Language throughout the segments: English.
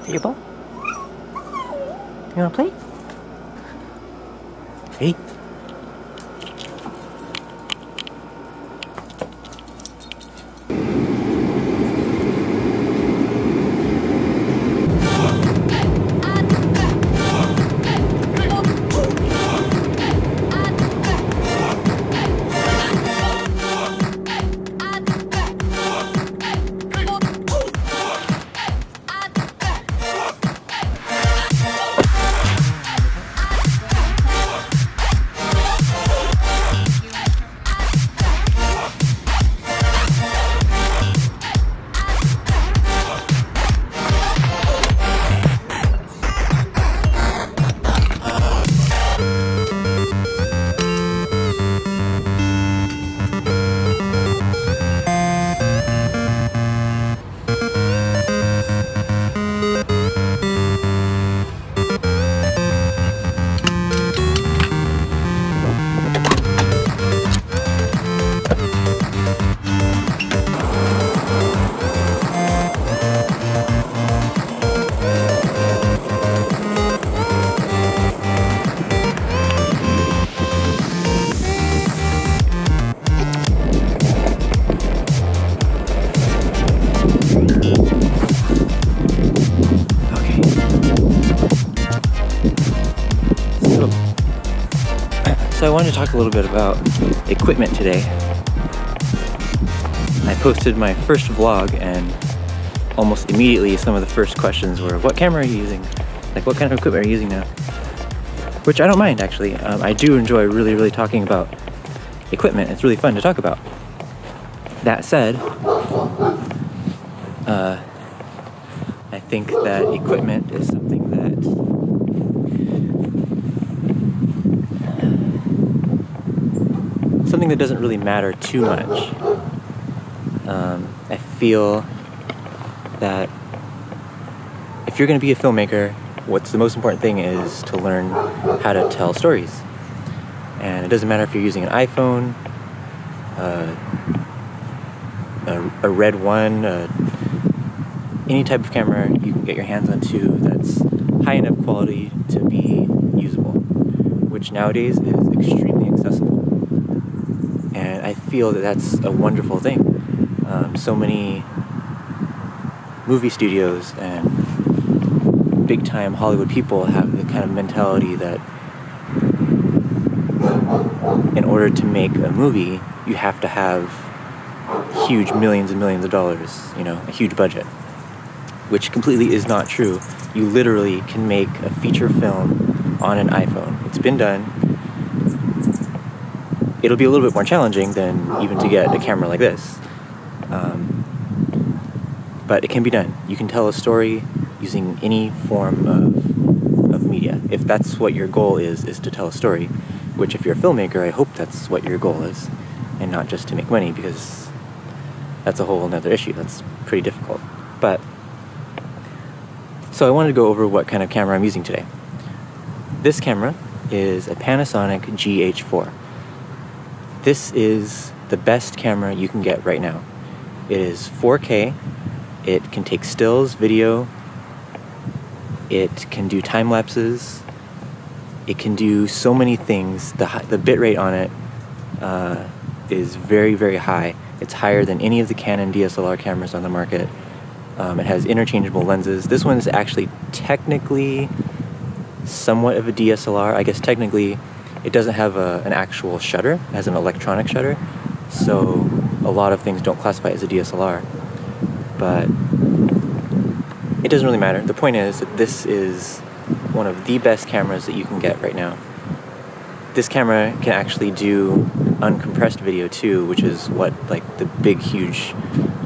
Is that your ball? You wanna play? Hey. So I wanted to talk a little bit about equipment today. I posted my first vlog and almost immediately some of the first questions were, what camera are you using? Like, what kind of equipment are you using now? Which I don't mind, actually. I do enjoy really talking about equipment. It's really fun to talk about. That said, I think that equipment is something that doesn't really matter too much. I feel that if you're going to be a filmmaker, what's the most important thing is to learn how to tell stories. And it doesn't matter if you're using an iPhone, a Red One, any type of camera you can get your hands onto that's high enough quality to be usable, which nowadays is extremely accessible. And I feel that that's a wonderful thing. So many movie studios and big-time Hollywood people have the kind of mentality that in order to make a movie, you have to have huge millions and millions of dollars, you know, a huge budget, which completely is not true. You literally can make a feature film on an iPhone. It's been done. It'll be a little bit more challenging than even to get a camera like this. But it can be done. You can tell a story using any form of media. If that's what your goal is to tell a story, which if you're a filmmaker, I hope that's what your goal is, and not just to make money, because that's a whole nother issue. That's pretty difficult. But, so I wanted to go over what kind of camera I'm using today. This camera is a Panasonic GH4. This is the best camera you can get right now. It is 4K, it can take stills, video, it can do time lapses, it can do so many things. The bit rate on it is very high. It's higher than any of the Canon DSLR cameras on the market. It has interchangeable lenses. This one is actually technically somewhat of a DSLR. I guess technically it doesn't have an actual shutter. It has an electronic shutter, so a lot of things don't classify as a DSLR. But it doesn't really matter. The point is that this is one of the best cameras that you can get right now. This camera can actually do uncompressed video too, which is what like the big, huge,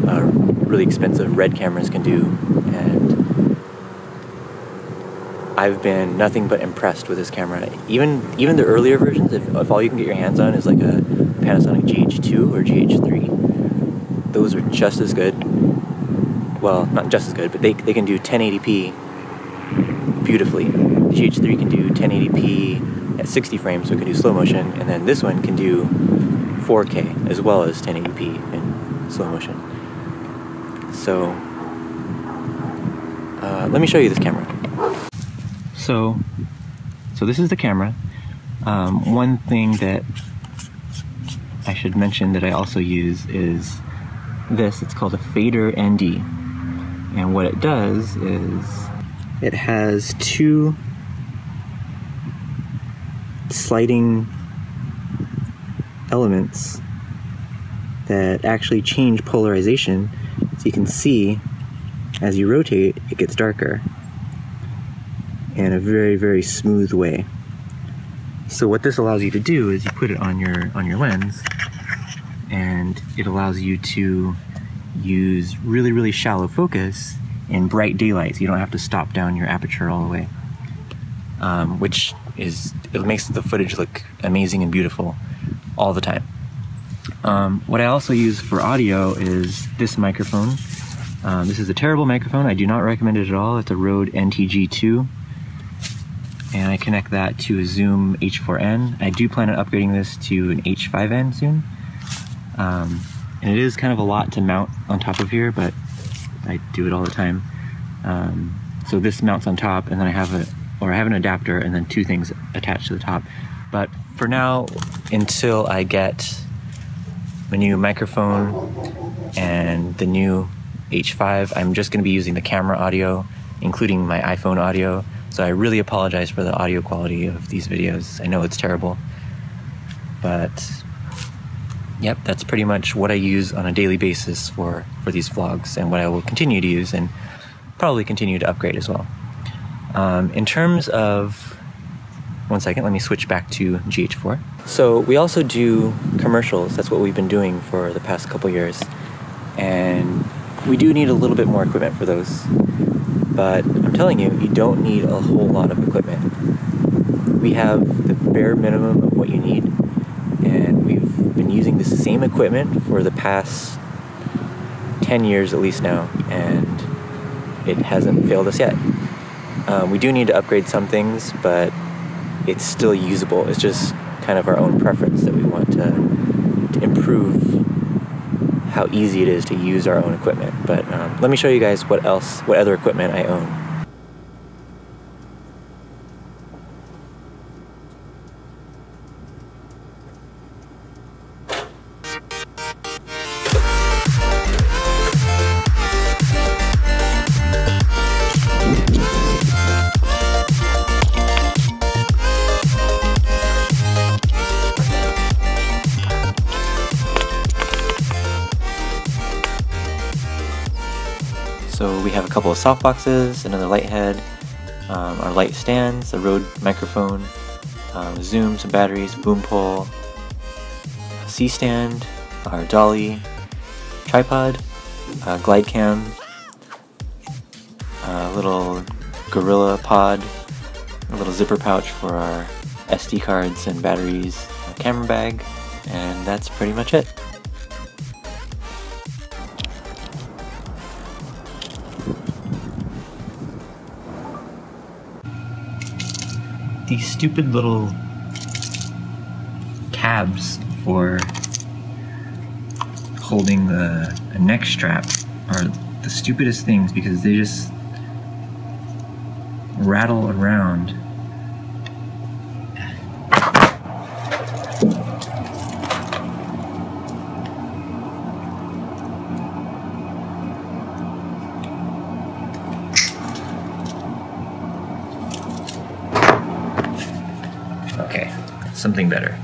really expensive RED cameras can do. And I've been nothing but impressed with this camera. Even the earlier versions, if all you can get your hands on is like a Panasonic GH2 or GH3, those are just as good. Well, not just as good, but they can do 1080p beautifully. The GH3 can do 1080p at 60 frames, so it can do slow motion, and then this one can do 4K as well as 1080p in slow motion. So let me show you this camera. So this is the camera. One thing that I should mention that I also use is this. It's called a fader ND. And what it does is it has two sliding elements that actually change polarization. So you can see as you rotate, it gets darker in a very, very smooth way. So what this allows you to do is you put it on your lens, and it allows you to use really, really shallow focus in bright daylight, so you don't have to stop down your aperture all the way, which it makes the footage look amazing and beautiful all the time. What I also use for audio is this microphone. This is a terrible microphone. I do not recommend it at all. It's a Rode NTG2, and I connect that to a Zoom H4n. I do plan on upgrading this to an H5n soon. And it is kind of a lot to mount on top of here, but I do it all the time. So this mounts on top, and then I have an adapter and then two things attached to the top. But for now, until I get the new microphone and the new H5, I'm just going to be using the camera audio, including my iPhone audio. So I really apologize for the audio quality of these videos. I know it's terrible, but yep, that's pretty much what I use on a daily basis for these vlogs, and what I will continue to use and probably continue to upgrade as well. In terms of, one second, let me switch back to GH4. So we also do commercials. That's what we've been doing for the past couple years. And we do need a little bit more equipment for those. But I'm telling you, you don't need a whole lot of equipment. We have the bare minimum of what you need. And we've been using the same equipment for the past 10 years at least now, and it hasn't failed us yet. We do need to upgrade some things, but it's still usable. It's just kind of our own preference that we want to improve how easy it is to use our own equipment. But let me show you guys what other equipment I own. So we have a couple of softboxes, another light head, our light stands, a Rode microphone, zoom, some batteries, boom pole, a C-stand, our dolly, tripod, glide cam, a little gorilla pod, a little zipper pouch for our SD cards and batteries, a camera bag, and that's pretty much it. These stupid little tabs for holding a neck strap are the stupidest things, because they just rattle around. Okay, something better.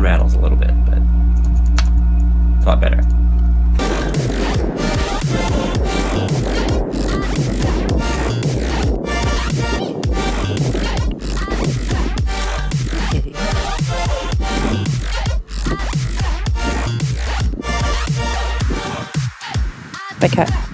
rattles a little bit, but it's a lot better. Bye, cat.